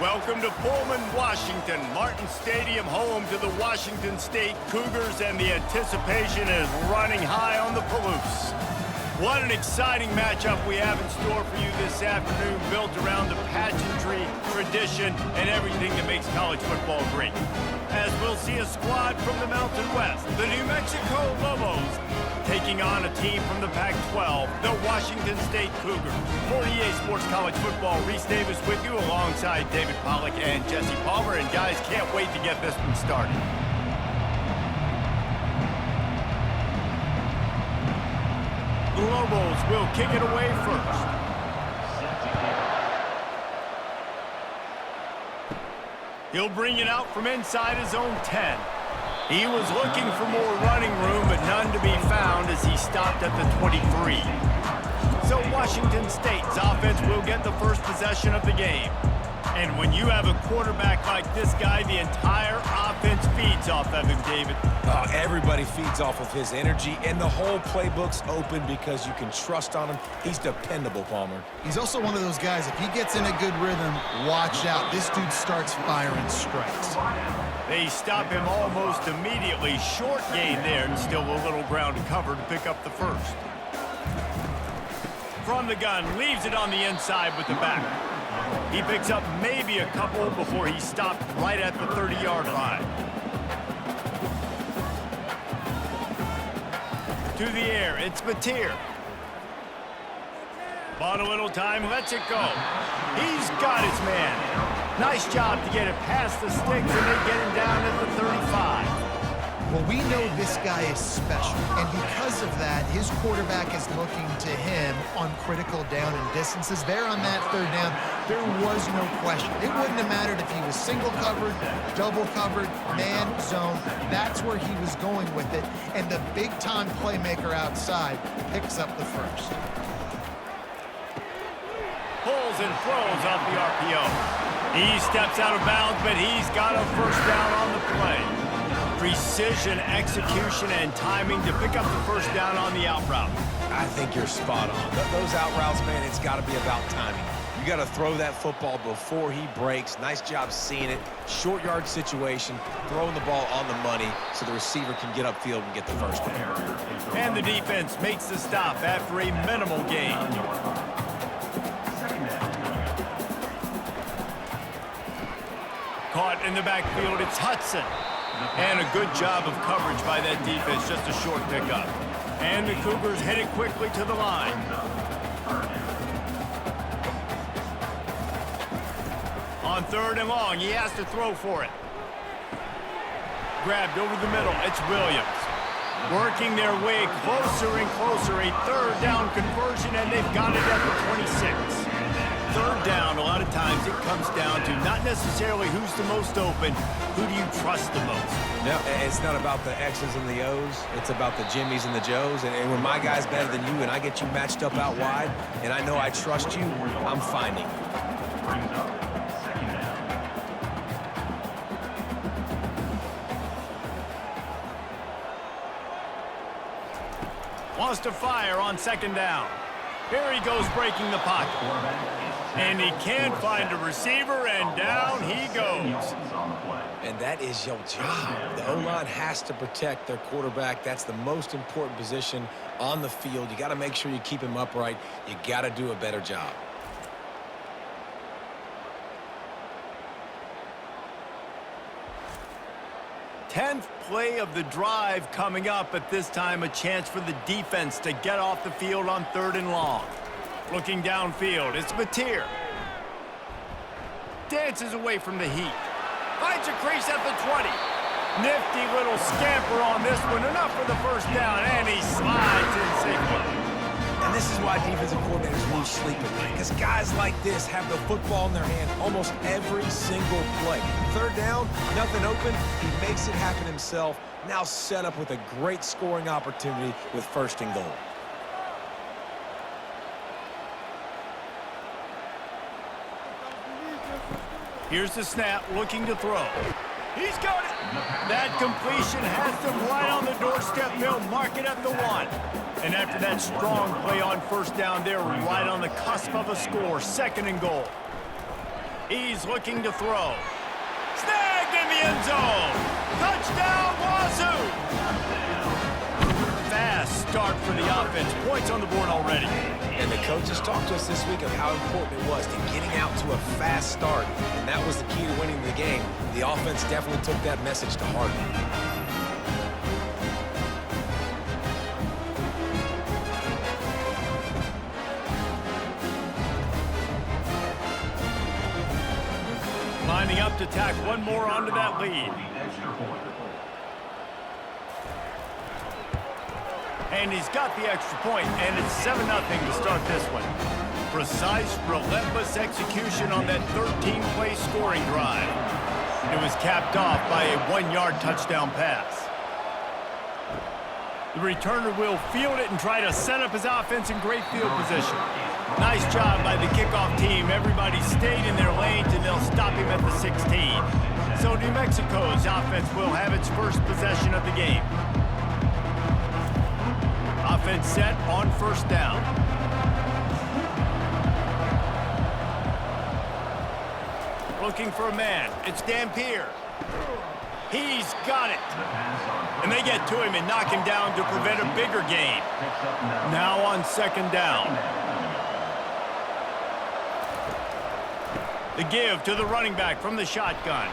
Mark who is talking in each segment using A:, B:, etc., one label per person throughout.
A: Welcome to Pullman, Washington. Martin Stadium, home to the Washington State Cougars, and the anticipation is running high on the Palouse. What an exciting matchup we have in store for you this afternoon, built around the pageantry, tradition, and everything that makes college football great. As we'll see a squad from the Mountain West, the New Mexico Lobos, taking on a team from the Pac-12, the Washington State Cougars. For EA Sports College Football, Reese Davis with you alongside David Pollack and Jesse Palmer. And guys, can't wait to get this one started. The Lobos will kick it away first. He'll bring it out from inside his own 10. He was looking for more running room, but none to be found as he stopped at the 23. So Washington State's offense will get the first possession of the game. And when you have a quarterback like this guy, the entire offense feeds off of him, David.
B: Everybody feeds off of his energy, and the whole playbook's open because you can trust on him. He's dependable, Palmer.
C: He's also one of those guys, if he gets in a good rhythm, watch out. This dude starts firing strikes.
A: They stop him almost immediately. Short gain there, and still a little ground to cover to pick up the first. From the gun, leaves it on the inside with the back. He picks up maybe a couple before he stopped right at the 30-yard line. To the air, it's Mateer. Bought a little time, lets it go. He's got his man. Nice job to get it past the sticks, and they get him down at the 35.
C: Well, we know this guy is special, and because of that, his quarterback is looking to him on critical down and distances. There on that third down, there was no question. It wouldn't have mattered if he was single covered, double covered, man, zone. That's where he was going with it, and the big-time playmaker outside picks up the first.
A: Pulls and throws off the RPO. He steps out of bounds, but he's got a first down on the play. Precision, execution, and timing to pick up the first down on the out route.
B: I think you're spot on. Those out routes, man, it's got to be about timing. You got to throw that football before he breaks. Nice job seeing it. Short yard situation, throwing the ball on the money so the receiver can get upfield and get the first down.
A: And the defense makes the stop after a minimal gain. Caught in the backfield, it's Hudson. And a good job of coverage by that defense, just a short pickup. And the Cougars headed quickly to the line. On third and long, he has to throw for it. Grabbed over the middle, it's Williams. Working their way closer and closer, a third down conversion, and they've got it at the 26. Third down, a lot of times it comes down to not necessarily who's the most open, who do you trust the most?
B: No, it's not about the X's and the O's. It's about the Jimmies and the Joes. And when my guy's better than you and I get you matched up out wide, and I know I trust you, I'm finding.
A: Wants to fire on second down. Here he goes breaking the pocket. And he can't find a receiver, and down he goes.
B: And that is your job. The O-line has to protect their quarterback. That's the most important position on the field. You got to make sure you keep him upright. You got to do a better job.
A: Tenth play of the drive coming up. At this time, a chance for the defense to get off the field on third and long. Looking downfield, it's Mateer. Dances away from the heat. Finds a crease at the 20. Nifty little scamper on this one. Enough for the first down, and he slides in safely.
B: And this is why defensive coordinators lose sleep at night, because guys like this have the football in their hand almost every single play. Third down, nothing open. He makes it happen himself. Now set up with a great scoring opportunity with first and goal.
A: Here's the snap, looking to throw. He's got it. That completion has them right on the doorstep. They'll mark it at the 1. And after that strong play on first down, they're right on the cusp of a score. Second and goal. He's looking to throw. Snagged in the end zone. Touchdown, Wazoo! Fast start for the offense. Points on the board already.
B: And the coaches talked to us this week of how important it was to getting out to a fast start. And that was the key to winning the game. The offense definitely took that message to heart.
A: Lining up to tack one more onto that lead. And he's got the extra point, and it's 7-0 to start this one. Precise, relentless execution on that 13-play scoring drive. It was capped off by a 1-yard touchdown pass. The returner will field it and try to set up his offense in great field position. Nice job by the kickoff team. Everybody stayed in their lanes, and they'll stop him at the 16. So New Mexico's offense will have its first possession of the game. Offense set on first down. Looking for a man. It's Dampier. He's got it. And they get to him and knock him down to prevent a bigger gain. Now on second down. The give to the running back from the shotgun.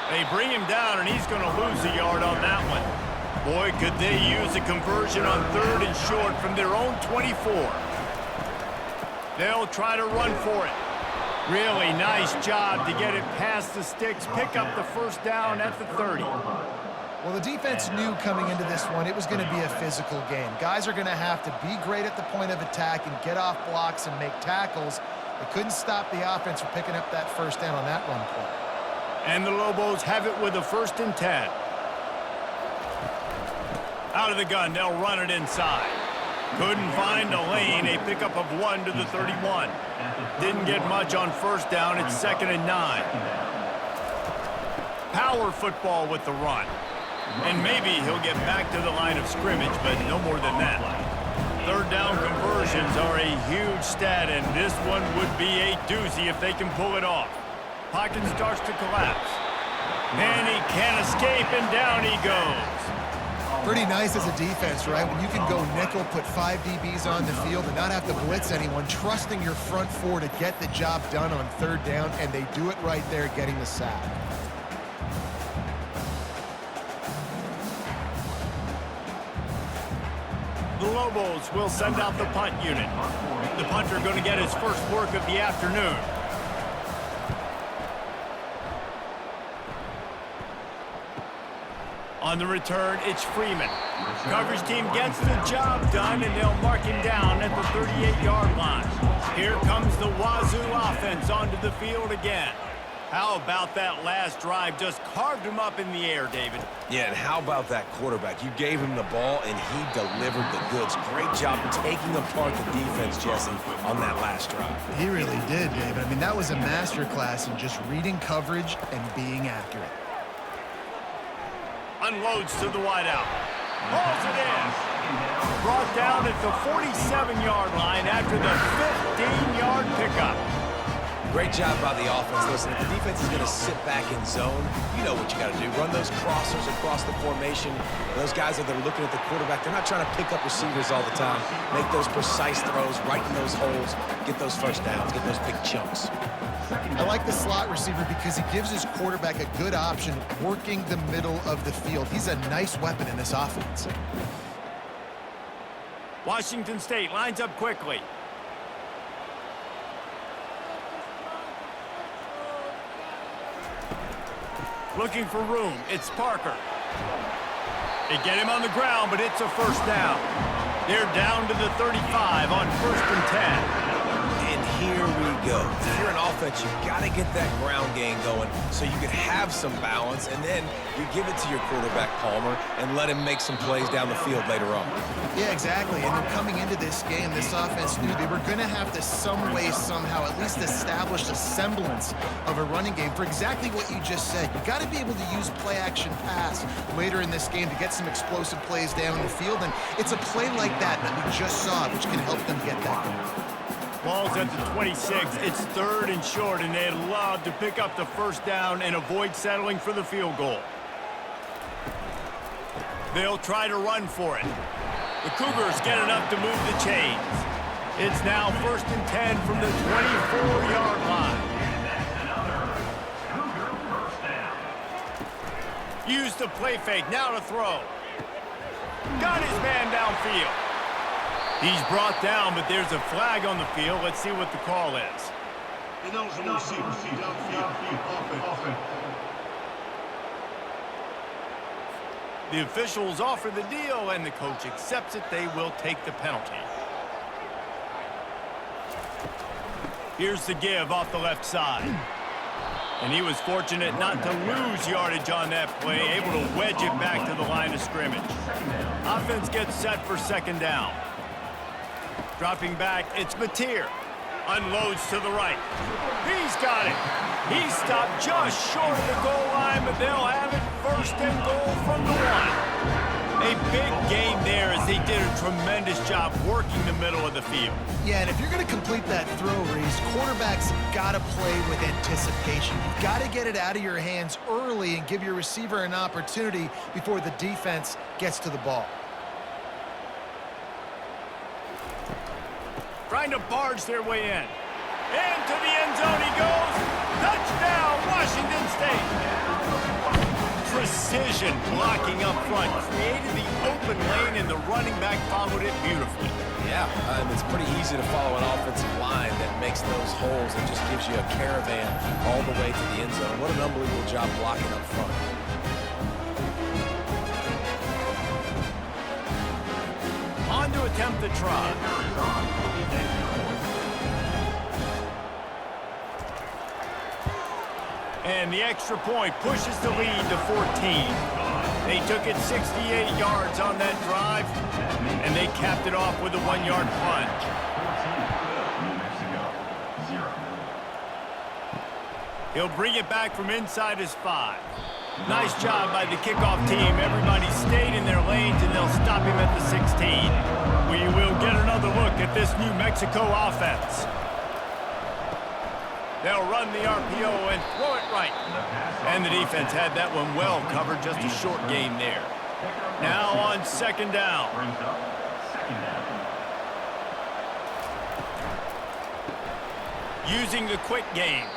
A: They bring him down, and he's going to lose a yard on that one. Boy, could they use a conversion on 3rd and short from their own 24. They'll try to run for it. Really nice job to get it past the sticks, pick up the first down at the 30.
C: Well, the defense knew coming into this one it was going to be a physical game. Guys are going to have to be great at the point of attack and get off blocks and make tackles. They couldn't stop the offense from picking up that first down on that run play.
A: And the Lobos have it with a 1st and 10. Out of the gun, they'll run it inside. Couldn't find a lane, a pickup of 1 to the 31. Didn't get much on first down, it's 2nd and 9. Power football with the run. And maybe he'll get back to the line of scrimmage, but no more than that. 3rd down conversions are a huge stat, and this one would be a doozy if they can pull it off. Pocket starts to collapse. And he can't escape, and down he goes.
C: Pretty nice as a defense, right? When you can go nickel, put 5 DBs on the field and not have to blitz anyone, trusting your front 4 to get the job done on 3rd down, and they do it right there, getting the sack.
A: The Lobos will send out the punt unit. The punter going to get his first work of the afternoon. On the return, it's Freeman. Coverage team gets the job done, and they'll mark him down at the 38-yard line. Here comes the Wazoo offense onto the field again. How about that last drive? Just carved him up in the air, David.
B: Yeah, and how about that quarterback? You gave him the ball, and he delivered the goods. Great job taking apart the defense, Jesse, on that last drive.
C: He really did, David. I mean, that was a masterclass in just reading coverage and being accurate.
A: Unloads to the wideout. Hauls it in. Brought down at the 47-yard line after the 15-yard pickup.
B: Great job by the offense. Listen, if the defense is going to sit back in zone, you know what you got to do. Run those crossers across the formation. Those guys that are looking at the quarterback, they're not trying to pick up receivers all the time. Make those precise throws, right in those holes, get those first downs, get those big chunks.
C: I like the slot receiver because he gives his quarterback a good option working the middle of the field. He's a nice weapon in this offense.
A: Washington State lines up quickly. Looking for room. It's Parker. They get him on the ground, but it's a first down. They're down to the 35 on 1st and 10.
B: And here we go. If you're an offense, you've got to get that ground game going so you can have some balance, and then you give it to your quarterback, Palmer, and let him make some plays down the field later on.
C: Yeah, exactly. And then coming into this game, this offense knew they were going to have to some way, somehow, at least establish a semblance of a running game for exactly what you just said. You got to be able to use play-action pass later in this game to get some explosive plays down the field, and it's a play like that that we just saw which can help them get that going.
A: Ball's at the 26. It's 3rd and short, and they'd love to pick up the first down and avoid settling for the field goal. They'll try to run for it. The Cougars get enough to move the chains. It's now 1st and 10 from the 24-yard line. Use the play fake, now to throw. Got his man downfield. He's brought down, but there's a flag on the field. Let's see what the call is. The officials offer the deal, and the coach accepts it. They will take the penalty. Here's the give off the left side. And he was fortunate not to lose yardage on that play, able to wedge it back to the line of scrimmage. Offense gets set for 2nd down. Dropping back, it's Mateer. Unloads to the right. He's got it. He stopped just short of the goal line, but they'll have it 1st and goal from the 1. A big game there as they did a tremendous job working the middle of the field.
C: Yeah, and if you're going to complete that throw, Reese, quarterbacks have got to play with anticipation. You've got to get it out of your hands early and give your receiver an opportunity before the defense gets to the ball.
A: Trying to barge their way in. Into the end zone he goes. Touchdown, Washington State. Precision blocking up front. Created the open lane, and the running back followed it beautifully.
B: Yeah, it's pretty easy to follow an offensive line that makes those holes and just gives you a caravan all the way to the end zone. What an unbelievable job blocking up front.
A: On to attempt the try. And the extra point pushes the lead to 14. They took it 68 yards on that drive, and they capped it off with a 1-yard plunge. He'll bring it back from inside his 5. Nice job by the kickoff team. Everybody stayed in their lanes, and they'll stop him at the 16. We will get another look at this New Mexico offense. They'll run the RPO and throw it right. And the defense had that one well covered, just a short gain there. Now on 2nd down. Using the quick game.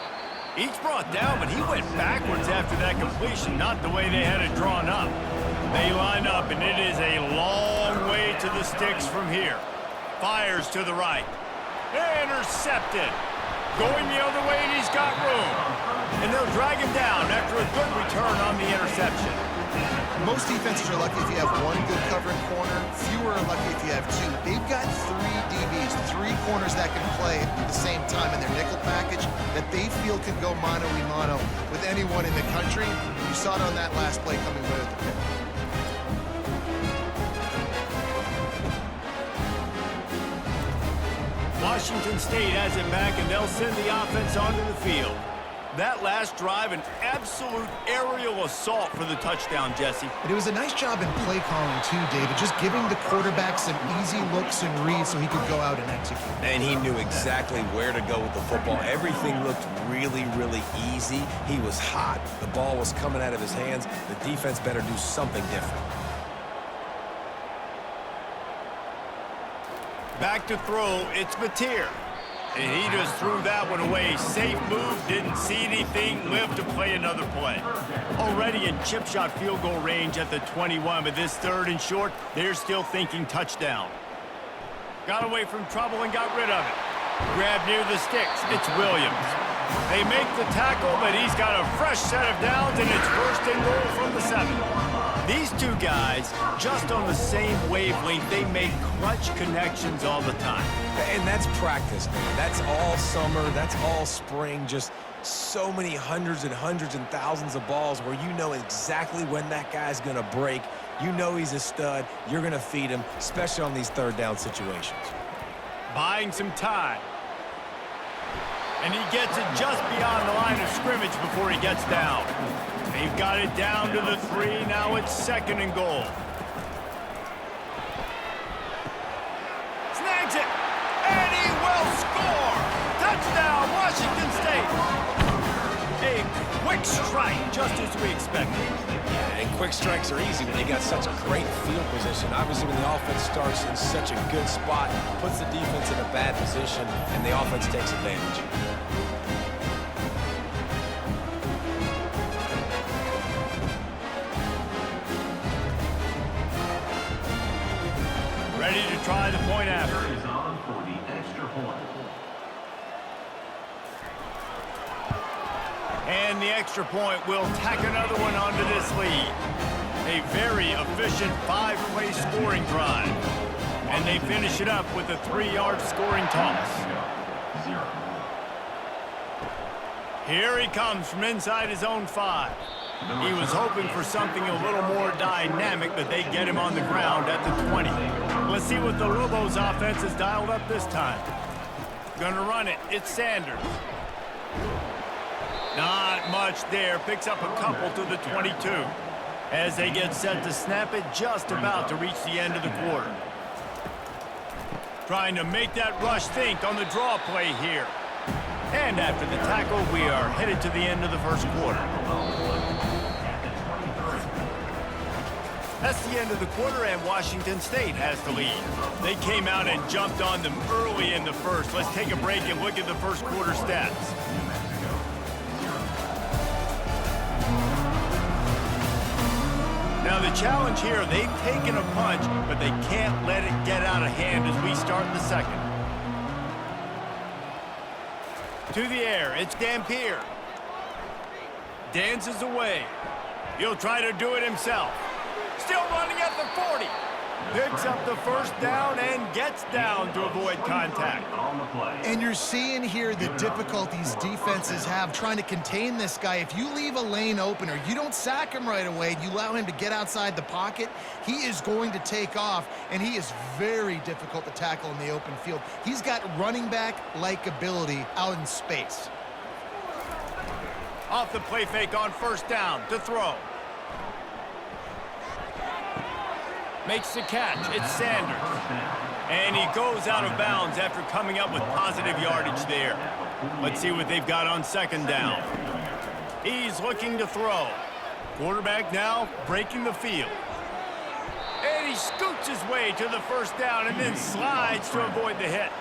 A: Each brought down, but he went backwards after that completion, not the way they had it drawn up. They line up, and it is a long way to the sticks from here. Fires to the right. Intercepted. Going the other way, and he's got room. And they'll drag him down after a good return on the interception.
C: Most defenses are lucky if you have one good covering corner. Fewer are lucky if you have 2. They've got 3 DBs, 3 corners that can play at the same time in their nickel package that they feel can go mano-a-mano with anyone in the country. You saw it on that last play coming away with the pick.
A: Washington State has it back, and they'll send the offense onto the field. That last drive, an absolute aerial assault for the touchdown, Jesse.
C: But it was a nice job in play calling, too, David, just giving the quarterback some easy looks and reads so he could go out and execute.
B: And he knew exactly where to go with the football. Everything looked really, really easy. He was hot. The ball was coming out of his hands. The defense better do something different.
A: Back to throw, it's Mateer. And he just threw that one away. Safe move, didn't see anything, lived to play another play. Already in chip shot field goal range at the 21, but this 3rd and short, they're still thinking touchdown. Got away from trouble and got rid of it. Grabbed near the sticks, it's Williams. They make the tackle, but he's got a fresh set of downs, and it's 1st and goal from the 7. These 2 guys, just on the same wavelength, they make clutch connections all the time.
B: And that's practice, man. That's all summer. That's all spring. Just so many hundreds and thousands of balls where you know exactly when that guy's going to break. You know he's a stud. You're going to feed him, especially on these 3rd down situations.
A: Buying some time. And he gets it just beyond the line of scrimmage before he gets down. They've got it down to the 3. Now it's 2nd and goal. Snags it. And he will score. Washington State. A quick strike, just as we expected.
B: Yeah, and quick strikes are easy when they got such great field position. Obviously, when the offense starts in such a good spot, puts the defense in a bad position, and the offense takes advantage.
A: Ready to try the point after.
D: Is on for the extra point.
A: And the extra point will tack another one onto this lead. A very efficient 5-play scoring drive. And they finish it up with a 3-yard scoring toss.
D: 0.
A: Here he comes from inside his own 5. He was hoping for something a little more dynamic, but they get him on the ground at the 20. Let's see what the Lobos offense has dialed up this time. Gonna run it. It's Sanders. Not much there. Picks up a couple to the 22. As they get set to snap it, just about to reach the end of the quarter. Trying to make that rush think on the draw play here. And after the tackle, we are headed to the end of the first quarter. That's the end of the quarter, and Washington State has the lead. They came out and jumped on them early in the first. Let's take a break and look at the first quarter stats. Now the challenge here, they've taken a punch, but they can't let it get out of hand as we start the second. To the air, it's Dampier. Dances away. He'll try to do it himself. Still running at the 40. Picks up the first down and gets down to avoid contact.
C: And you're seeing here the difficulties defenses have trying to contain this guy. If you leave a lane open or you don't sack him right away, you allow him to get outside the pocket, he is going to take off, and he is very difficult to tackle in the open field. He's got running back-like ability out in space.
A: Off the play fake on first down to throw. Makes the catch. It's Sanders. And he goes out of bounds after coming up with positive yardage there. Let's see what they've got on second down. He's looking to throw. Quarterback now breaking the field. And he scoots his way to the first down and then slides to avoid the hit.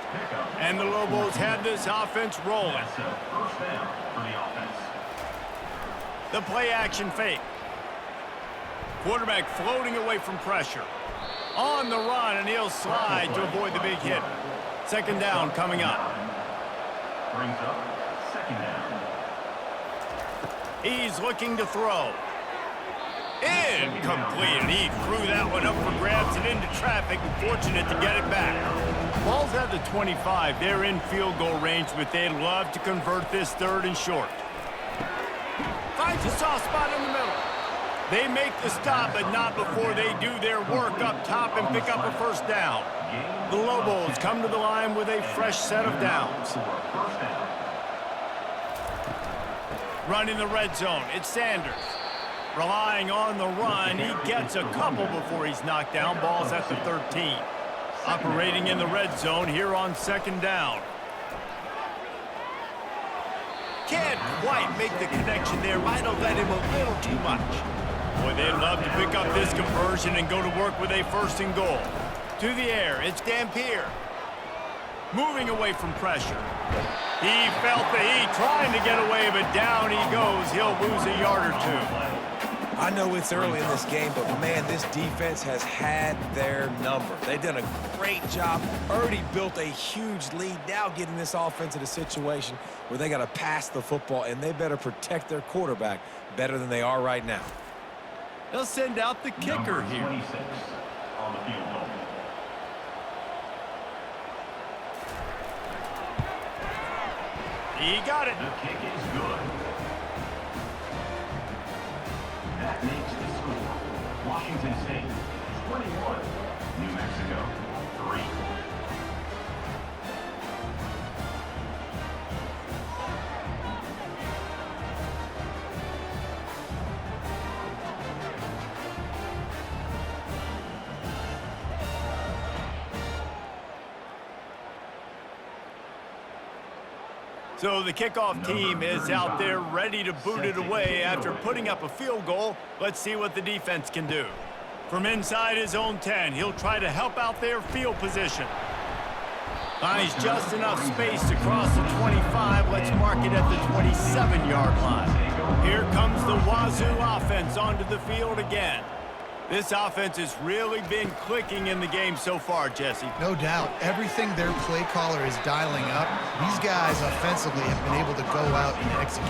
A: And the Lobos have this offense rolling. The play action fake. Quarterback floating away from pressure. On the run, and he'll slide to avoid the big hit. Second down coming up.
D: Brings up second down.
A: He's looking to throw. Incomplete. He threw that one up for grabs and into traffic. Fortunate to get it back. Ball's at the 25. They're in field goal range, but they'd love to convert this third and short. Finds a soft spot in the middle. They make the stop, but not before they do their work up top and pick up a first down. The Lobos come to the line with a fresh set of downs. Running the red zone, it's Sanders. Relying on the run, he gets a couple before he's knocked down. Ball's at the 13. Operating in the red zone here on second down. Can't quite make the connection there. Might have let him a little too much. Boy, they'd love to pick up this conversion and go to work with a first and goal. To the air, it's Dampier. Moving away from pressure. He felt the heat, trying to get away, but down he goes. He'll lose a yard or two.
B: I know it's early in this game, but man, this defense has had their number. They've done a great job, already built a huge lead, now getting this offense in a situation where they got to pass the football, and they better protect their quarterback better than they are right now.
A: They'll send out the kicker
D: Number
A: here.
D: 26 on the field goal.
A: He got it.
D: The kick is good. That makes the score. Washington State 21, New Mexico 3.
A: So the kickoff team is out there ready to boot it away after putting up a field goal. Let's see what the defense can do. From inside his own 10, he'll try to help out their field position. Finds just enough space to cross the 25. Let's mark it at the 27-yard line. Here comes the Wazoo offense onto the field again. This offense has really been clicking in the game so far, Jesse.
C: No doubt. Everything their play caller is dialing up, these guys offensively have been able to go out and execute.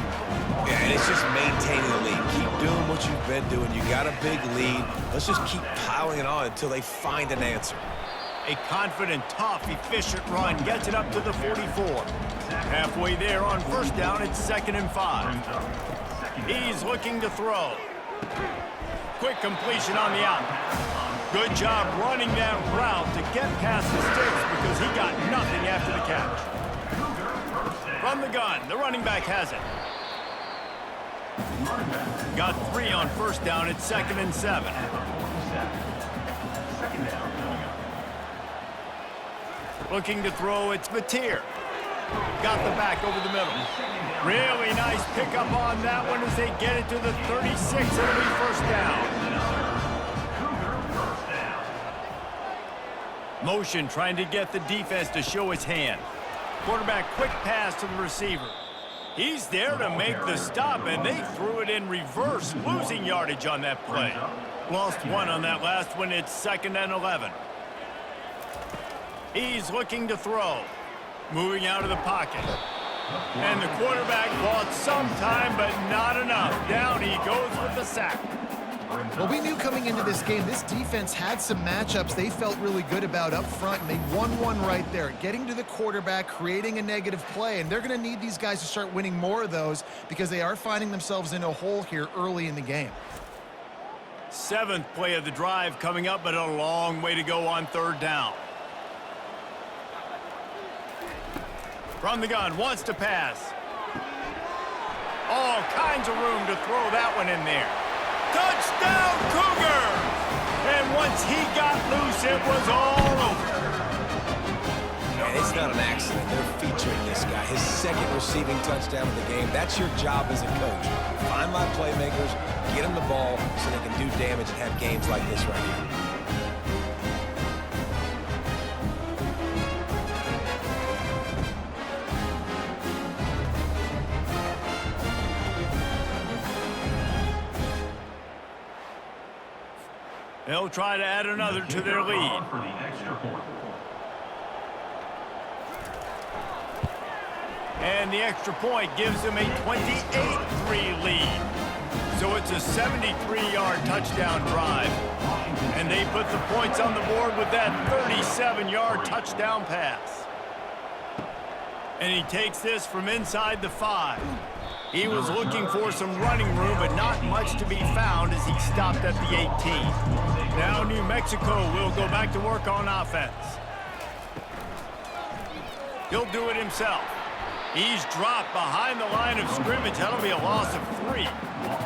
B: Yeah, and it's just maintaining the lead. Keep doing what you've been doing. You got a big lead. Let's just keep piling it on until they find an answer.
A: A confident, tough, efficient run gets it up to the 44. Halfway there on first down, it's 2nd and 5. He's looking to throw. Quick completion on the out. Good job running that route to get past the sticks because he got nothing after the catch. From the gun, the running back has it. Got 3 on first down, it's 2nd and 7. Looking to throw, it's Mateer. Got the back over the middle. Really nice pickup on that one as they get it to the 36. It'll be first down. Motion trying to get the defense to show his hand. Quarterback quick pass to the receiver. He's there to make the stop, and they threw it in reverse, losing yardage on that play. Lost 1 on that last one. It's 2nd and 11. He's looking to throw. Moving out of the pocket. And the quarterback bought some time, but not enough. Down he goes with the sack.
C: Well, we knew coming into this game, this defense had some matchups they felt really good about up front, and they won one right there. Getting to the quarterback, creating a negative play, and they're going to need these guys to start winning more of those because they are finding themselves in a hole here early in the game.
A: 7th play of the drive coming up, but a long way to go on 3rd down. From the gun, wants to pass. All kinds of room to throw that one in there. Touchdown, Cougars! And once he got loose, it was all over.
B: And it's not an accident. They're featuring this guy. His 2nd receiving touchdown of the game. That's your job as a coach. Find my playmakers, get them the ball so they can do damage and have games like this right here.
A: They'll try to add another to their lead. And the extra point gives them a 28-3 lead. So it's a 73-yard touchdown drive. And they put the points on the board with that 37-yard touchdown pass. And he takes this from inside the 5. He was looking for some running room, but not much to be found as he stopped at the 18. Now New Mexico will go back to work on offense. He'll do it himself. He's dropped behind the line of scrimmage. That'll be a loss of 3.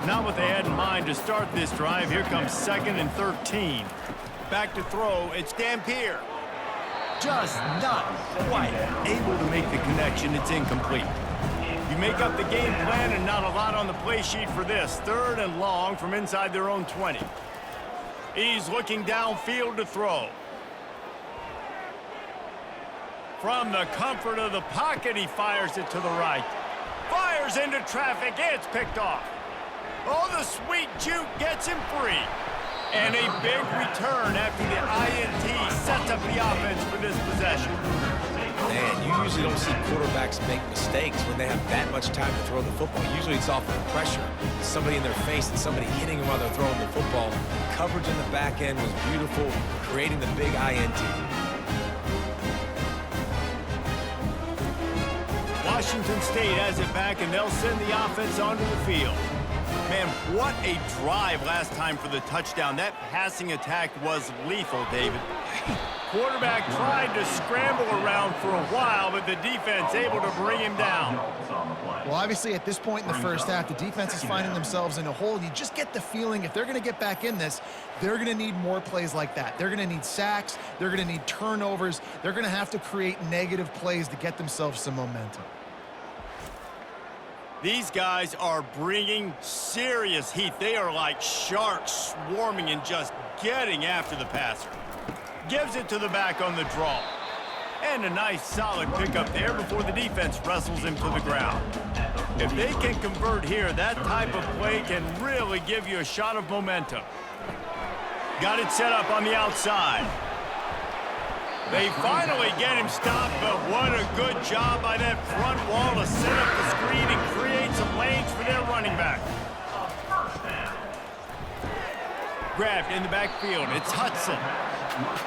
A: Not what they had in mind to start this drive. Here comes 2nd and 13. Back to throw. It's Dampier. Just not quite able to make the connection. It's incomplete. You make up the game plan and not a lot on the play sheet for this. 3rd and long from inside their own 20. He's looking downfield to throw. From the comfort of the pocket, he fires it to the right. Fires into traffic. It's picked off. Oh, the sweet juke gets him free. And a big return after the INT sets up the offense for this possession.
B: Man, you usually don't see quarterbacks make mistakes when they have that much time to throw the football. Usually it's off of pressure. Somebody in their face and somebody hitting them while they're throwing the football. Coverage in the back end was beautiful, creating the big INT.
A: Washington State has it back, and they'll send the offense onto the field. Man, what a drive last time for the touchdown. That passing attack was lethal, David. Quarterback tried to scramble around for a while, but the defense able to bring him down.
C: Well, obviously, at this point in the first half, the defense is finding themselves in a hole. You just get the feeling if they're going to get back in this, they're going to need more plays like that. They're going to need sacks. They're going to need turnovers. They're going to have to create negative plays to get themselves some momentum.
A: These guys are bringing serious heat. They are like sharks swarming and just getting after the passer. Gives it to the back on the draw. And a nice solid pickup there before the defense wrestles him to the ground. If they can convert here, that type of play can really give you a shot of momentum. Got it set up on the outside. They finally get him stopped, but what a good job by that front wall to set up the screen and create some lanes for their running back. Grabbed in the backfield, it's Hudson.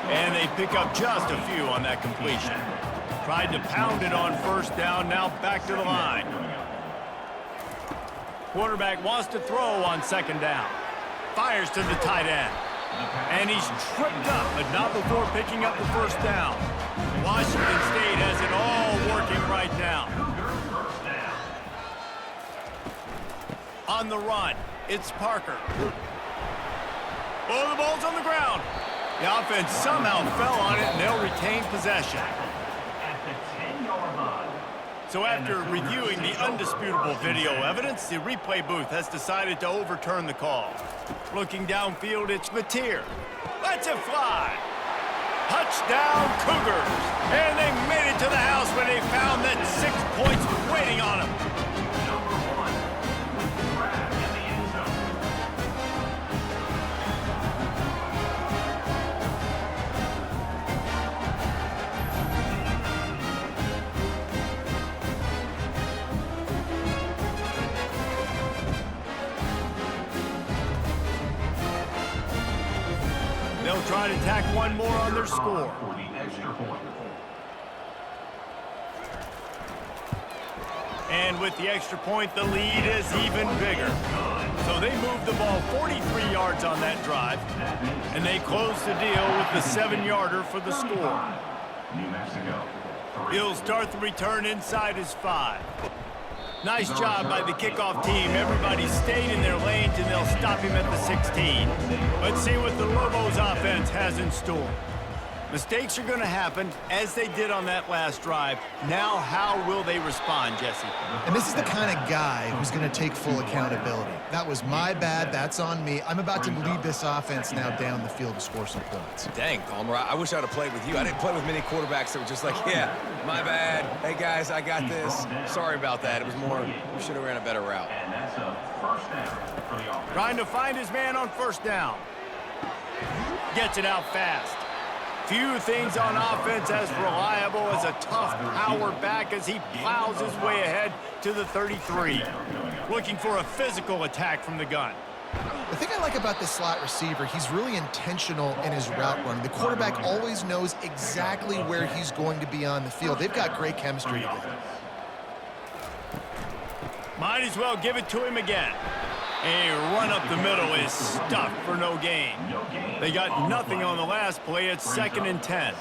A: And they pick up just a few on that completion. Tried to pound it on first down, now back to the line. Quarterback wants to throw on second down. Fires to the tight end. And he's tripped up, but not before picking up the first down. Washington State has it all working right now. On the run, it's Parker. Oh, the ball's on the ground. The offense somehow fell on it, and they'll retain possession. So after reviewing the undisputable video evidence, the replay booth has decided to overturn the call. Looking downfield, it's Mateer. Lets it fly. Touchdown, Cougars. And they made it to the house when they found that 6 points waiting on them. They'll try to tack one more on their score. And with the extra point, the lead is even bigger. So they move the ball 43 yards on that drive, and they close the deal with the 7-yarder for the score. He'll start the return inside his 5. Nice job by the kickoff team. Everybody stayed in their lanes, and they'll stop him at the 16. Let's see what the Lobos offense has in store. Mistakes are going to happen, as they did on that last drive. Now, how will they respond, Jesse?
C: And this is the kind of guy who's going to take full accountability. That was my bad. That's on me. I'm about to lead this offense now down the field to score some points.
B: Dang, Palmer, I wish I'd have played with you. I didn't play with many quarterbacks that were just like, yeah, my bad. Hey, guys, I got this. Sorry about that. It was more, we should have ran a better route.
D: And that's a first down for the offense.
A: Trying to find his man on first down. Gets it out fast. Few things on offense as reliable as a tough power back as he plows his way ahead to the 33. Looking for a physical attack from the gun.
C: The thing I like about this slot receiver, he's really intentional in his route running. The quarterback always knows exactly where he's going to be on the field. They've got great chemistry together.
A: Might as well give it to him again. A run up the middle is stuffed for no gain. They got nothing on the last play. It's 2nd and 10.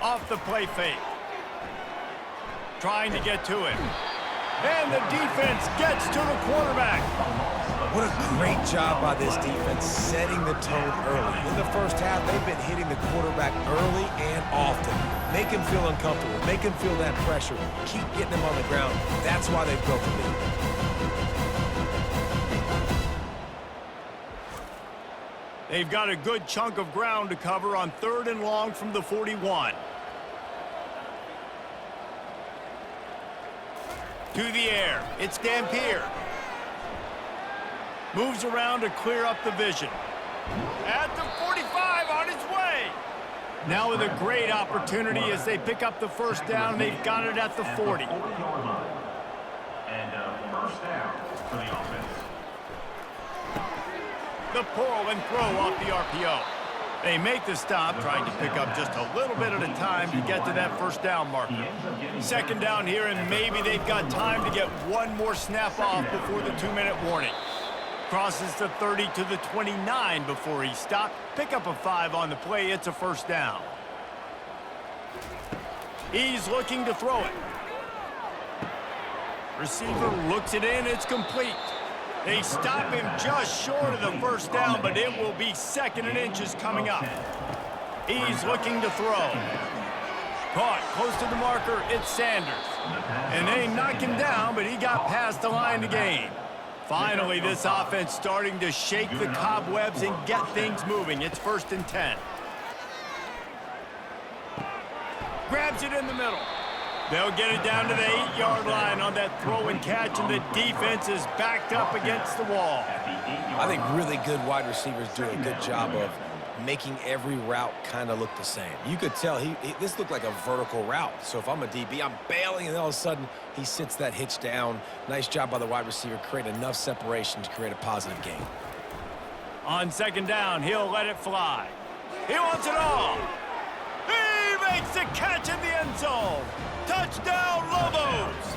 A: Off the play fake. Trying to get to it. And the defense gets to the quarterback.
B: What a great job by this defense setting the tone early. In the first half, they've been hitting the quarterback early and often. Make him feel uncomfortable. Make him feel that pressure. Keep getting him on the ground. That's why they've built the lead.
A: They've got a good chunk of ground to cover on 3rd and long from the 41. To the air. It's Dampier. Moves around to clear up the vision. At the 45, on his way. Now with a great opportunity as they pick up the first down. They've got it at the 40.
D: And first down for the offense.
A: The pull and throw off the RPO. They make the stop, trying to pick up just a little bit at a time to get to that first down marker. 2nd down here, and maybe they've got time to get one more snap off before the 2-minute warning. Crosses the 30 to the 29 before he stopped. Pick up a 5 on the play. It's a first down. He's looking to throw it. Receiver looks it in. It's complete. They stop him just short of the first down, but it will be 2nd and inches coming up. He's looking to throw. Caught close to the marker, it's Sanders. And they knock him down, but he got past the line to gain. Finally, this offense starting to shake the cobwebs and get things moving. It's 1st and 10. Grabs it in the middle. They'll get it down to the 8-yard line on that throw and catch, and the defense is backed up against the wall.
B: I think really good wide receivers do a good job of making every route kind of look the same. You could tell this looked like a vertical route. So if I'm a DB, I'm bailing, and then all of a sudden he sits that hitch down. Nice job by the wide receiver, create enough separation to create a positive gain.
A: On 2nd down, he'll let it fly. He wants it all. He makes the catch in the end zone. Touchdown, Lobos!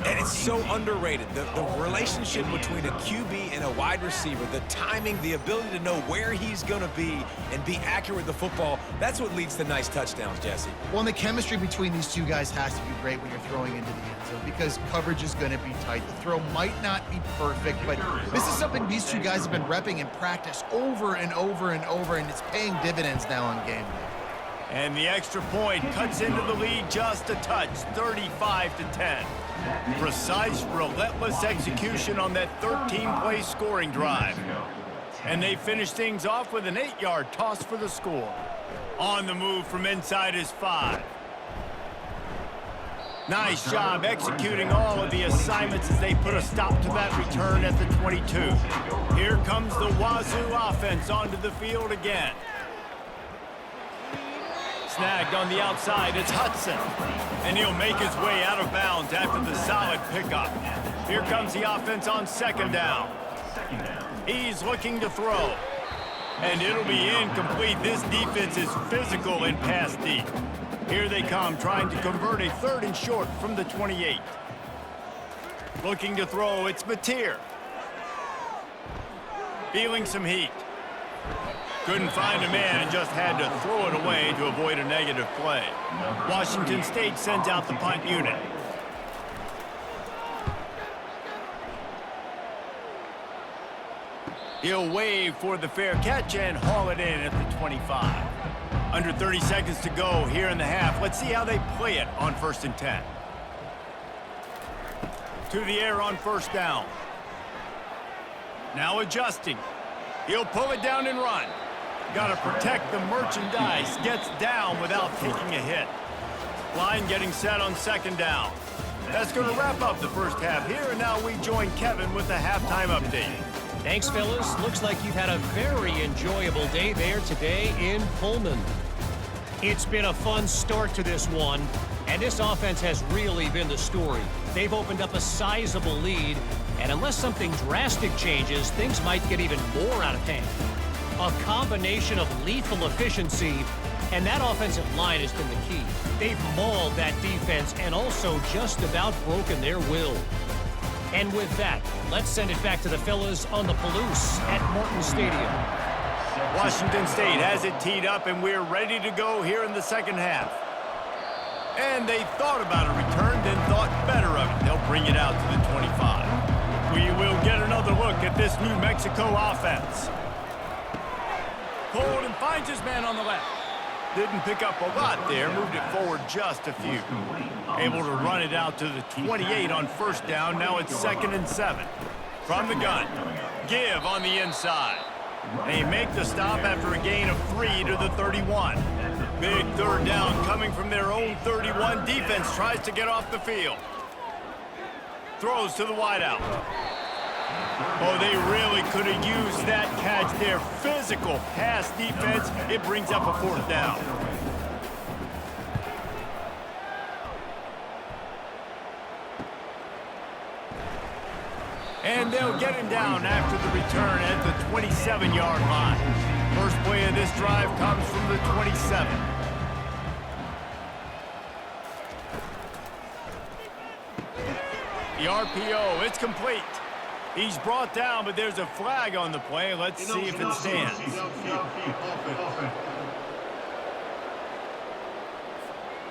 B: And it's so underrated. The relationship between a QB and a wide receiver, the timing, the ability to know where he's going to be and be accurate with the football, that's what leads to nice touchdowns, Jesse.
C: Well, and the chemistry between these two guys has to be great when you're throwing into the end zone because coverage is going to be tight. The throw might not be perfect, but this is something these two guys have been repping in practice over and over and over, and it's paying dividends now on game day.
A: And the extra point cuts into the lead just a touch, 35-10. Precise, relentless execution on that 13-play scoring drive. And they finish things off with an 8-yard toss for the score. On the move from inside his 5. Nice job executing all of the assignments as they put a stop to that return at the 22. Here comes the Wazoo offense onto the field again. Snagged on the outside, it's Hudson. And he'll make his way out of bounds after the solid pickup. Here comes the offense on 2nd down. He's looking to throw. And it'll be incomplete. This defense is physical and pass deep. Here they come, trying to convert a 3rd and short from the 28. Looking to throw, it's Mateer. Feeling some heat. Couldn't find a man and just had to throw it away to avoid a negative play. Washington State sends out the punt unit. He'll wave for the fair catch and haul it in at the 25. Under 30 seconds to go here in the half. Let's see how they play it on 1st and 10. To the air on 1st down. Now adjusting. He'll pull it down and run. Got to protect the merchandise. Gets down without taking a hit. Line getting set on 2nd down. That's going to wrap up the first half here, and now we join Kevin with the halftime update.
E: Thanks, fellas. Looks like you've had a very enjoyable day there today in Pullman. It's been a fun start to this one, and this offense has really been the story. They've opened up a sizable lead, and unless something drastic changes, things might get even more out of hand. A combination of lethal efficiency, and that offensive line has been the key. They've mauled that defense and also just about broken their will. And with that, let's send it back to the fellas on the Palouse at Martin Stadium.
A: Washington State has it teed up, and we're ready to go here in the 2nd half. And they thought about a return, then thought better of it. They'll bring it out to the 25. We will get another look at this New Mexico offense. Cold and finds his man on the left. Didn't pick up a lot there, moved it forward just a few. Able to run it out to the 28 on 1st down. Now it's 2nd and 7. From the gun, give on the inside. They make the stop after a gain of 3 to the 31. Big 3rd down coming from their own 31. Defense tries to get off the field. Throws to the wideout. Oh, they really could have used that catch there. Physical pass defense. It brings up a 4th down. And they'll get him down after the return at the 27-yard line. First play of this drive comes from the 27. The RPO, it's complete. He's brought down, but there's a flag on the play. Let's see if it stands.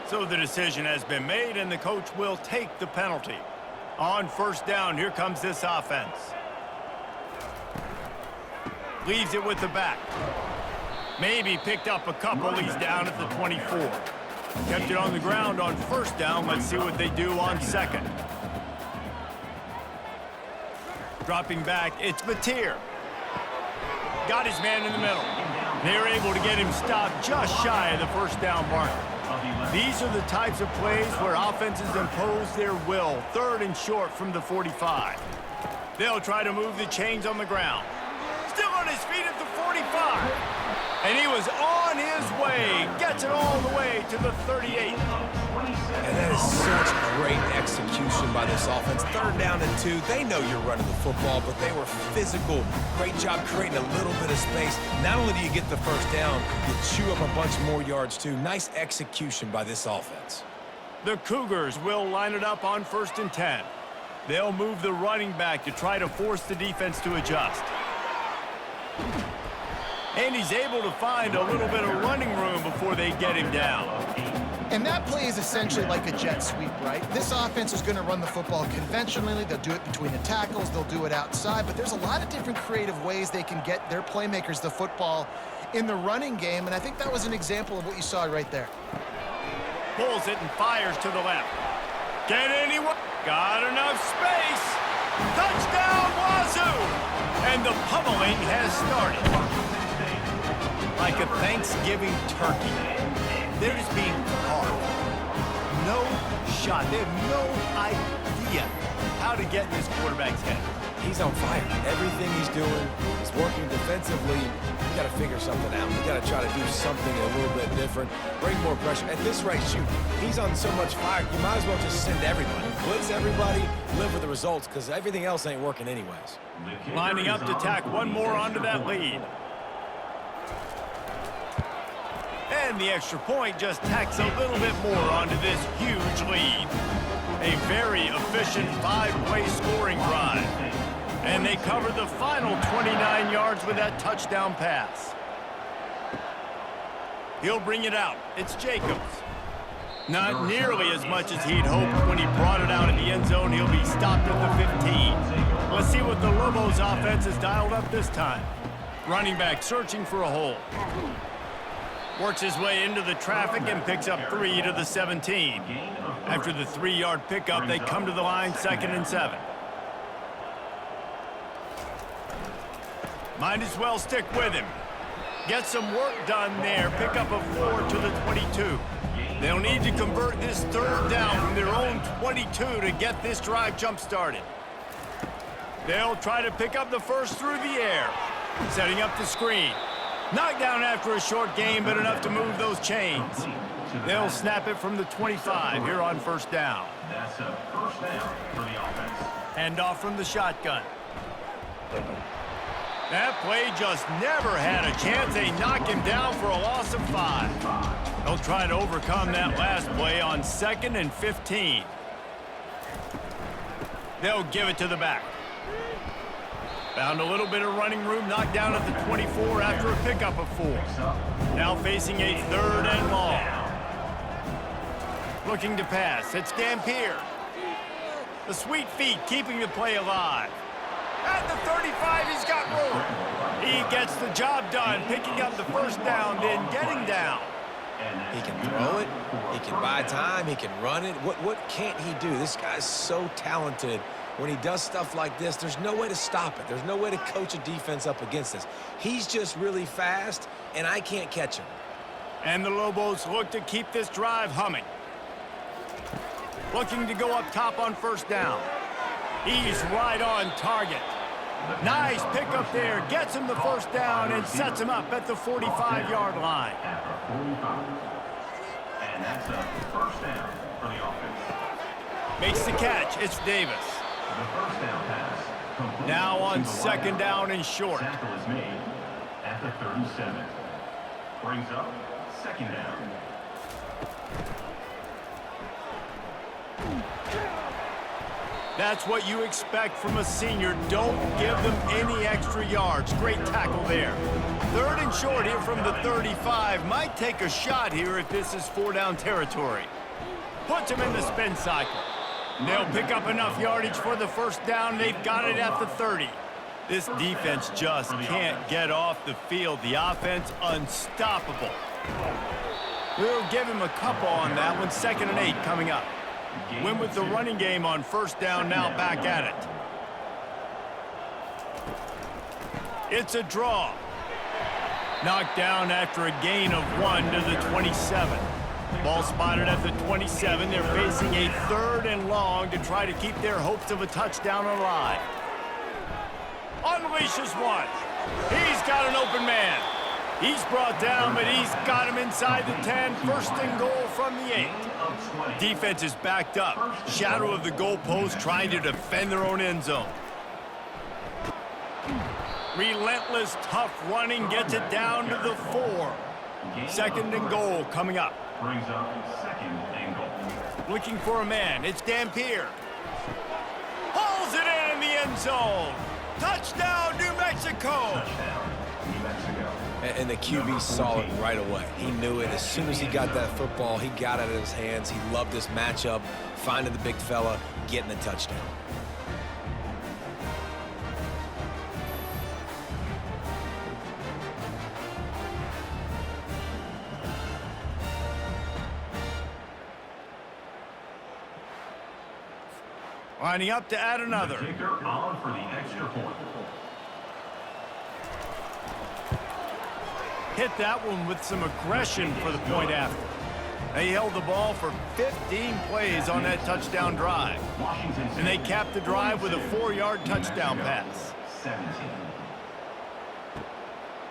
A: So the decision has been made, and the coach will take the penalty. On 1st down, here comes this offense. Leaves it with the back. Maybe picked up a couple. He's down at the 24. Kept it on the ground on first down. Let's see what they do on second. Dropping back, it's Mateer. Got his man in the middle. They're able to get him stopped just shy of the first down marker. These are the types of plays where offenses impose their will. Third and short from the 45. They'll try to move the chains on the ground. Still on his feet at the 45. And he was on his way. Gets it all the way to the 38.
B: And that is such great execution by this offense. Third down and 2. They know you're running the football, but they were physical. Great job creating a little bit of space. Not only do you get the first down, you chew up a bunch more yards too. Nice execution by this offense.
A: The Cougars will line it up on 1st and 10. They'll move the running back to try to force the defense to adjust. And he's able to find a little bit of running room before they get him down.
C: And that play is essentially like a jet sweep, right? This offense is going to run the football conventionally. They'll do it between the tackles. They'll do it outside. But there's a lot of different creative ways they can get their playmakers the football in the running game. And I think that was an example of what you saw right there.
A: Pulls it and fires to the left. Get anyone? Got enough space. Touchdown, Wazoo! And the pummeling has started. Like a Thanksgiving turkey. They're just being carved. No shot. They have no idea how to get in this quarterback's head.
B: He's on fire. Everything he's doing is working defensively. You got to figure something out. You got to try to do something a little bit different. Bring more pressure. At this rate, shoot, he's on so much fire, you might as well just send everybody. Blitz everybody, live with the results, because everything else ain't working anyways.
A: Lining up to tack one more onto that lead. And the extra point just tacks a little bit more onto this huge lead. A very efficient 5-play scoring drive. And they cover the final 29 yards with that touchdown pass. He'll bring it out. It's Jacobs. Not nearly as much as he'd hoped when he brought it out in the end zone. He'll be stopped at the 15. Let's see what the Lobos offense has dialed up this time. Running back searching for a hole. Works his way into the traffic and picks up 3 to the 17. After the 3-yard pickup, they come to the line 2nd and 7. Might as well stick with him. Get some work done there. Pick up a 4 to the 22. They'll need to convert this 3rd down from their own 22 to get this drive jump-started. They'll try to pick up the first through the air. Setting up the screen. Knocked down after a short gain, but enough to move those chains. They'll snap it from the 25 here on 1st down.
D: That's a first down for the offense.
A: Hand off from the shotgun. That play just never had a chance. They knock him down for a loss of 5. They'll try to overcome that last play on 2nd and 15. They'll give it to the back. Found a little bit of running room, knocked down at the 24 after a pickup of 4. Now facing a 3rd and long. Looking to pass, it's Dampier. The sweet feet keeping the play alive. At the 35, he's got room. He gets the job done, picking up the first down, then getting down.
B: He can throw it, he can buy time, he can run it. What can't he do? This guy's so talented. When he does stuff like this, there's no way to stop it. There's no way to coach a defense up against this. He's just really fast, and I can't catch him.
A: And the Lobos look to keep this drive humming. Looking to go up top on 1st down. He's right on target. Nice pickup there. Gets him the first down and sets him up at the 45-yard line.
D: At the 45. And that's a first down for the offense.
A: Makes the catch. It's Davis.
D: The first down pass.
A: Now on 2nd down and short.
D: Tackle is made at the 37. Brings up 2nd down.
A: That's what you expect from a senior. Don't give them any extra yards. Great tackle there. 3rd and short here from the 35. Might take a shot here if this is 4-down territory. Puts him in the spin cycle. They'll pick up enough yardage for the first down. They've got it at the 30. This defense just can't get off the field. The offense unstoppable. We'll give him a couple on that one. 2nd and 8 coming up. Win with the running game on 1st down, now back at it. It's a draw. Knocked down after a gain of 1 to the 27. Ball spotted at the 27. They're facing a 3rd and long to try to keep their hopes of a touchdown alive. Unleashes one. He's got an open man. He's brought down, but he's got him inside the 10. 1st and goal from the 8. Defense is backed up. Shadow of the goalpost trying to defend their own end zone. Relentless, tough running gets it down to the 4. 2nd and goal coming up.
D: Brings up 2nd and goal.
A: Looking for a man. It's Dampier. Hauls it in the end zone. Touchdown, New Mexico.
D: Touchdown, New Mexico.
B: And the QB saw it right away. He knew it. As soon as he got that football, he got it in his hands. He loved this matchup, finding the big fella, getting the touchdown.
A: Lining up to add another.
D: The kicker on for the extra point.
A: Hit that one with some aggression for the point after. They held the ball for 15 plays on that touchdown drive. And they capped the drive with a 4-yard touchdown pass.
D: 17.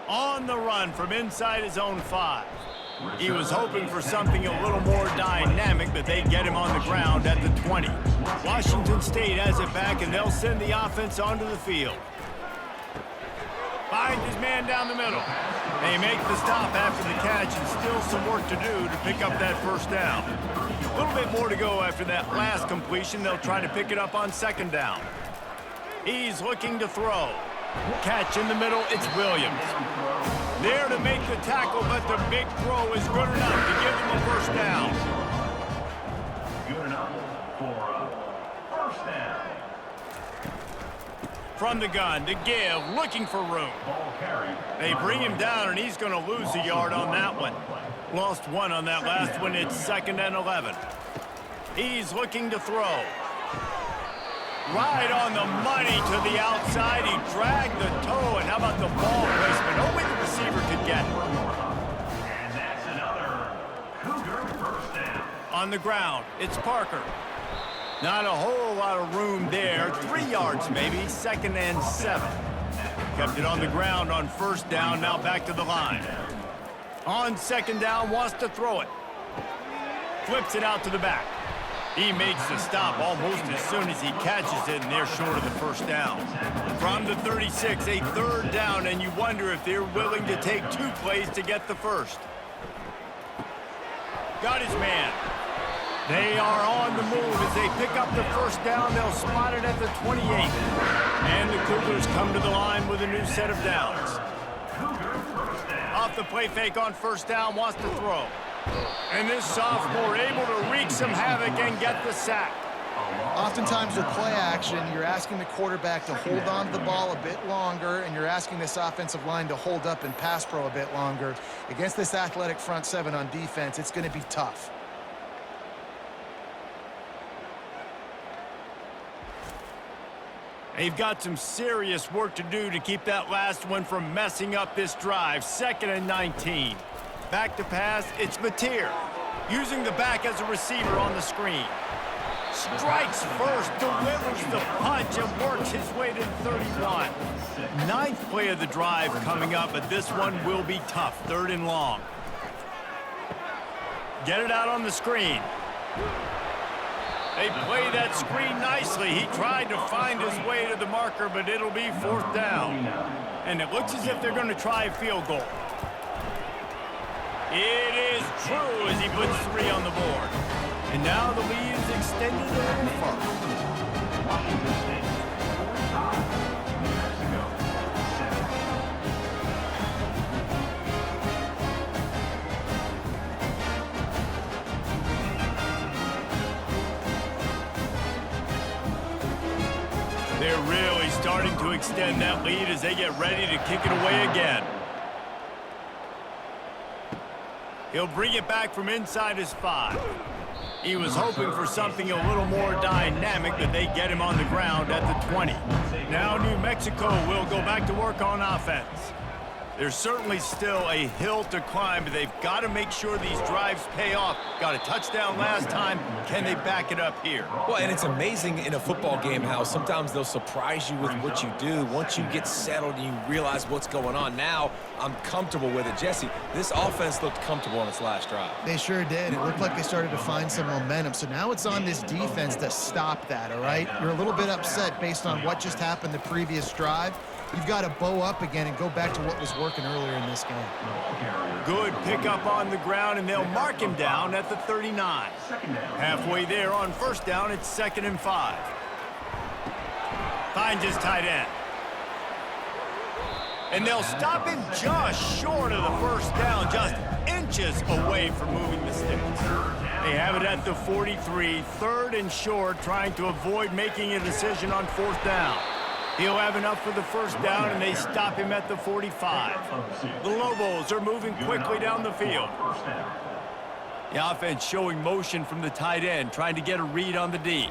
A: On the run from inside his own 5. He was hoping for something a little more dynamic, but they get him on the ground at the 20. Washington State has it back, and they'll send the offense onto the field. Finds his man down the middle. They make the stop after the catch, and still some work to do to pick up that 1st down. A little bit more to go after that last completion. They'll try to pick it up on 2nd down. He's looking to throw. Catch in the middle, it's Williams. There to make the tackle, but the big throw is good enough to give them a 1st down.
D: Good enough for a 1st down.
A: From the gun to give, looking for room.
D: Ball carried.
A: They bring him down, and he's going to lose a yard on that one. Lost 1 on that last one. It's 2nd and 11. He's looking to throw. Right on the money to the outside. He dragged the toe, and how about the ball placement? Only the receiver could get it.
D: And that's another Cougar 1st down.
A: On the ground, it's Parker. Not a whole lot of room there. 3 yards maybe, 2nd and 7. Kept it on the ground on 1st down, now back to the line. On 2nd down, wants to throw it. Flips it out to the back. He makes the stop almost as soon as he catches it, and they're short of the 1st down. From the 36, a 3rd down, and you wonder if they're willing to take 2 plays to get the 1st. Got his man. They are on the move as they pick up the 1st down. They'll spot it at the 28. And the Cougars come to the line with a new set of downs. Off the play fake on 1st down, wants to throw. And this sophomore able to wreak some havoc and get the sack.
C: Oftentimes with play action, you're asking the quarterback to hold on to the ball a bit longer, and you're asking this offensive line to hold up and pass pro a bit longer. Against this athletic front 7 on defense, it's going to be tough.
A: They've got some serious work to do to keep that last one from messing up this drive. 2nd and 19. Back to pass, it's Mateer. Using the back as a receiver on the screen. Strikes first, delivers the punch, and works his way to the 31. 9th play of the drive coming up, but this one will be tough. 3rd and long. Get it out on the screen. They play that screen nicely. He tried to find his way to the marker, but it'll be 4th down. And it looks as if they're going to try a field goal. It is true as he puts 3 on the board. And now the lead is extended a little further.
D: Washington State, 5, New Mexico, 7.
A: They're really starting to extend that lead as they get ready to kick it away again. He'll bring it back from inside his 5. He was hoping for something a little more dynamic, but they get him on the ground at the 20. Now New Mexico will go back to work on offense. There's certainly still a hill to climb, but they've got to make sure these drives pay off. Got a touchdown last time. Can they back it up here?
B: Well, and it's amazing in a football game how sometimes they'll surprise you with what you do once you get settled and you realize what's going on. Now, I'm comfortable with it. Jesse, this offense looked comfortable on its last drive.
C: They sure did. It looked like they started to find some momentum. So now it's on this defense to stop that, all right? You're a little bit upset based on what just happened the previous drive. You've got to bow up again and go back to what was working earlier in this game.
A: Good pickup on the ground, and they'll mark him down at the 39. Halfway there on first down, it's 2nd and 5. Finds his tight end. And they'll stop him just short of the first down, just inches away from moving the sticks. They have it at the 43, 3rd and short, trying to avoid making a decision on 4th down. He'll have enough for the first down, and they stop him at the 45. The Lobos are moving quickly down the field. The offense showing motion from the tight end, trying to get a read on the D.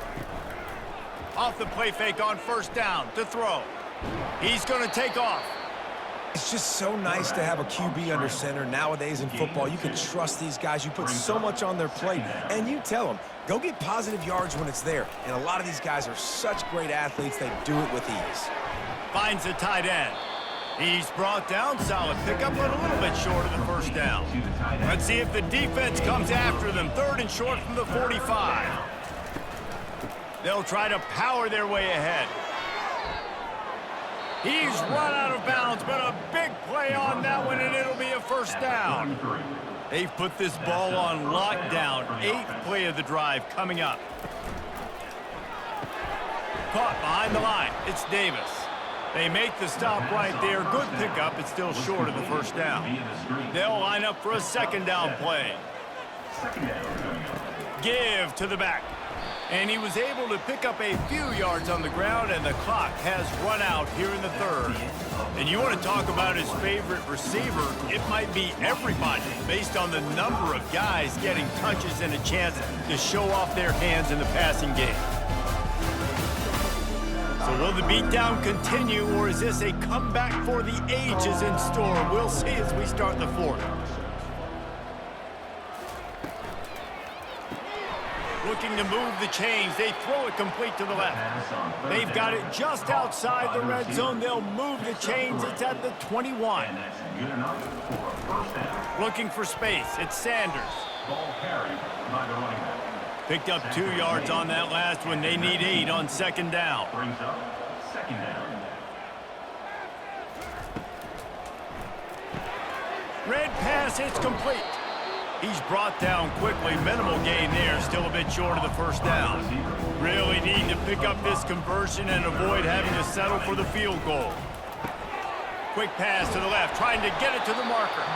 A: Off the play fake on first down to throw. He's going to take off.
B: It's just so nice to have a QB under center nowadays in football. You can trust these guys. You put so much on their plate, and you tell them, go get positive yards when it's there. And a lot of these guys are such great athletes, they do it with ease.
A: Finds the tight end. He's brought down. Solid pickup, but a little bit short of the first down. Let's see if the defense comes after them. 3rd and short from the 45. They'll try to power their way ahead. He's run out of bounds, but a big play on that one, and it'll be a first down. They've put this ball on lockdown. 8th play of the drive coming up. Caught behind the line. It's Davis. They make the stop right there. Good pickup. It's still short of the first down. They'll line up for a 2nd down play. Give to the back. And he was able to pick up a few yards on the ground, and the clock has run out here in the 3rd. And you want to talk about his favorite receiver, it might be everybody, based on the number of guys getting touches and a chance to show off their hands in the passing game. So will the beatdown continue, or is this a comeback for the ages in store? We'll see as we start the 4th. Looking to move the chains. They throw it complete to the left. They've got it just outside the red zone. They'll move the chains. It's at the 21. Looking for space. It's Sanders. Picked up 2 yards on that last one. They need 8 on 2nd down. Red pass, it's complete. He's brought down quickly. Minimal gain there. Still a bit short of the first down. Really need to pick up this conversion and avoid having to settle for the field goal. Quick pass to the left, trying to get it to the marker.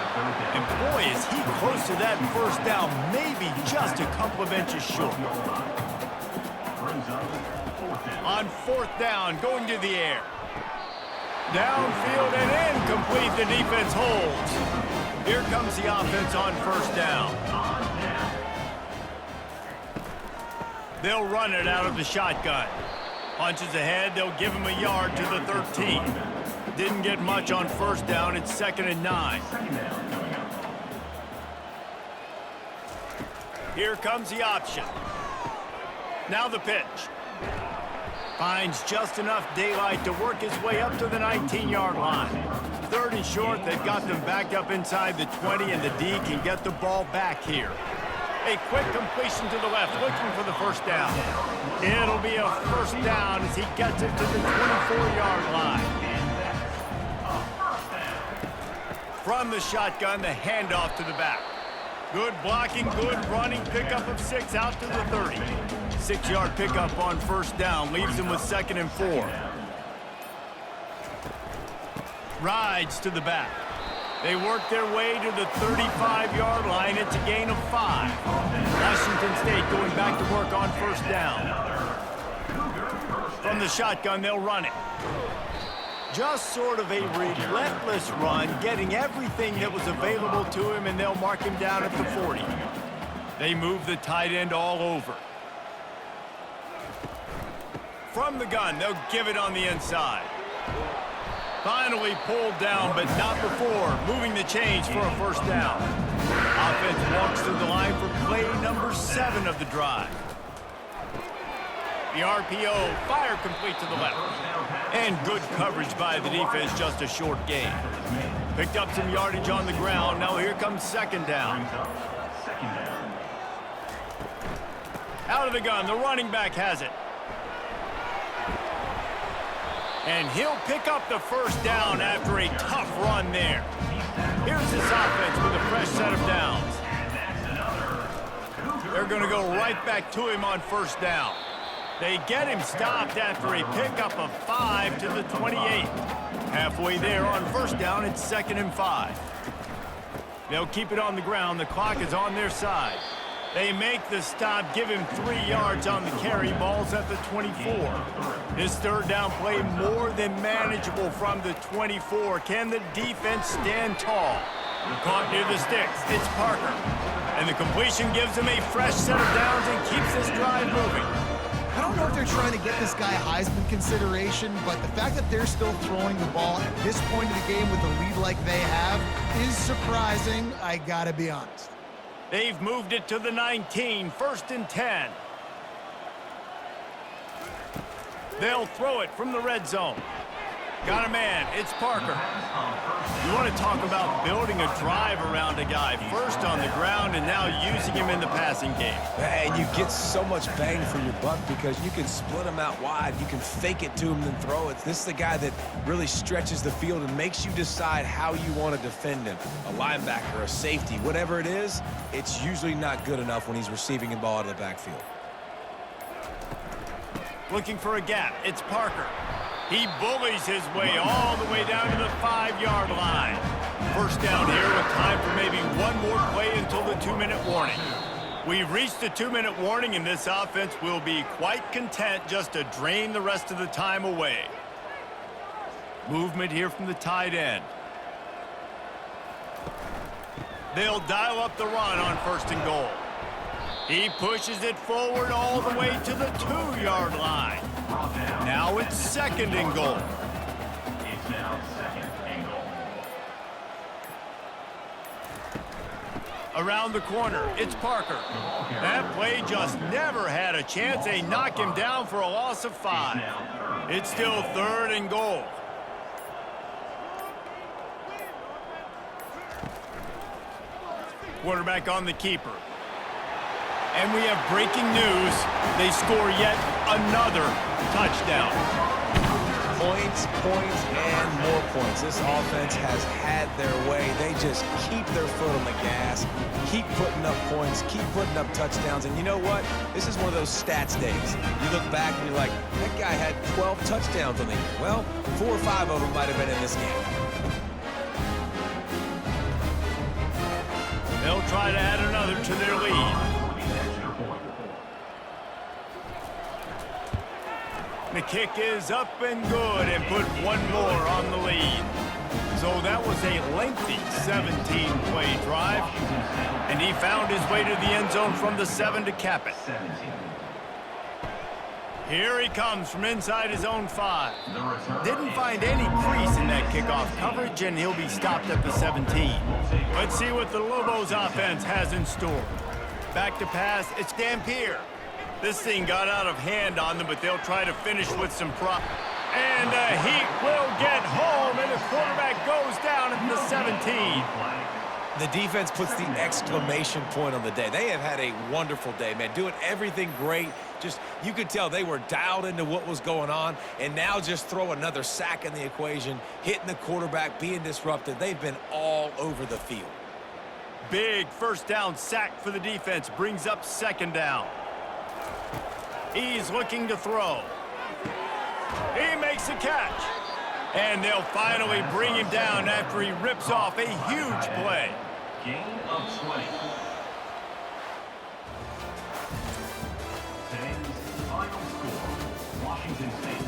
A: And boy, is he close to that first down. Maybe just a couple of inches short. On 4th down, going to the air. Downfield and incomplete. The defense holds. Here comes the offense on first down. They'll run it out of the shotgun. Punches ahead, they'll give him a yard to the 13. Didn't get much on first down, it's 2nd and 9. Here comes the option. Now the pitch. Finds just enough daylight to work his way up to the 19-yard line. 3rd and short, they've got them backed up inside the 20, and the D can get the ball back here. A quick completion to the left, looking for the first down. It'll be a first down as he gets it to the 24-yard line. From the shotgun, the handoff to the back. Good blocking, good running, pickup of 6 out to the 30. 6-yard pickup on first down, leaves him with 2nd and 4. Rides to the back. They work their way to the 35-yard line. It's a gain of 5. Washington State going back to work on first down. From the shotgun, they'll run it. Just sort of a relentless run, getting everything that was available to him, and they'll mark him down at the 40. They move the tight end all over. From the gun, they'll give it on the inside. Finally pulled down, but not before moving the chains for a first down. Offense walks through the line for play number 7 of the drive. The RPO, fire complete to the left. And good coverage by the defense, just a short gain. Picked up some yardage on the ground. Now here comes second down. Out of the gun, the running back has it. And he'll pick up the first down after a tough run there. Here's this offense with a fresh set of downs. They're going to go right back to him on first down. They get him stopped after a pickup of 5 to the 28. Halfway there on first down, it's 2nd and 5. They'll keep it on the ground. The clock is on their side. They make the stop, give him 3 yards on the carry. Ball's at the 24. This third down play more than manageable from the 24. Can the defense stand tall? Caught near the sticks. It's Parker. And the completion gives him a fresh set of downs and keeps this drive moving.
C: I don't know if they're trying to get this guy Heisman consideration, but the fact that they're still throwing the ball at this point of the game with a lead like they have is surprising, I gotta be honest.
A: They've moved it to the 19, 1st and 10. They'll throw it from the red zone. Got a man, it's Parker. You want to talk about building a drive around a guy. First on the ground and now using him in the passing game.
B: And you get so much bang for your buck because you can split him out wide. You can fake it to him and throw it. This is the guy that really stretches the field and makes you decide how you want to defend him. A linebacker, a safety, whatever it is, it's usually not good enough when he's receiving the ball out of the backfield.
A: Looking for a gap, it's Parker. He bullies his way all the way down to the 5-yard line. First down here with time for maybe one more play until the 2-minute warning. We've reached the 2-minute warning, and this offense will be quite content just to drain the rest of the time away. Movement here from the tight end. They'll dial up the run on 1st and goal. He pushes it forward all the way to the 2-yard line. Now it's 2nd and goal.
D: It's now 2nd and goal.
A: Around the corner, it's Parker. That play just never had a chance. They knock him down for a loss of 5. It's still 3rd and goal. Quarterback on the keeper. And we have breaking news. They score yet another touchdown.
B: Points, and more points. This offense has had their way. They just keep their foot on the gas, keep putting up points, keep putting up touchdowns. And you know what? This is one of those stats days. You look back and you're like, that guy had 12 touchdowns on the year. Well, 4 or 5 of them might have been in this game.
A: They'll try to add another to their lead. The kick is up and good and put one more on the lead. So that was a lengthy 17-play drive, and he found his way to the end zone from the 7 to cap it. Here he comes from inside his own 5. Didn't find any crease in that kickoff coverage, and he'll be stopped at the 17. Let's see what the Lobos offense has in store. Back to pass, it's Dampier. This thing got out of hand on them, but they'll try to finish with some prop. And the Heat will get home, and the quarterback goes down at the 17.
B: The defense puts the exclamation point on the day. They have had a wonderful day, man, doing everything great. Just, you could tell they were dialed into what was going on, and now just throw another sack in the equation, hitting the quarterback, being disrupted. They've been all over the field.
A: Big first down sack for the defense, brings up 2nd down. He's looking to throw. He makes a catch. And they'll finally bring him down after he rips off a huge play.
D: Gain of 20. Today's final score, Washington State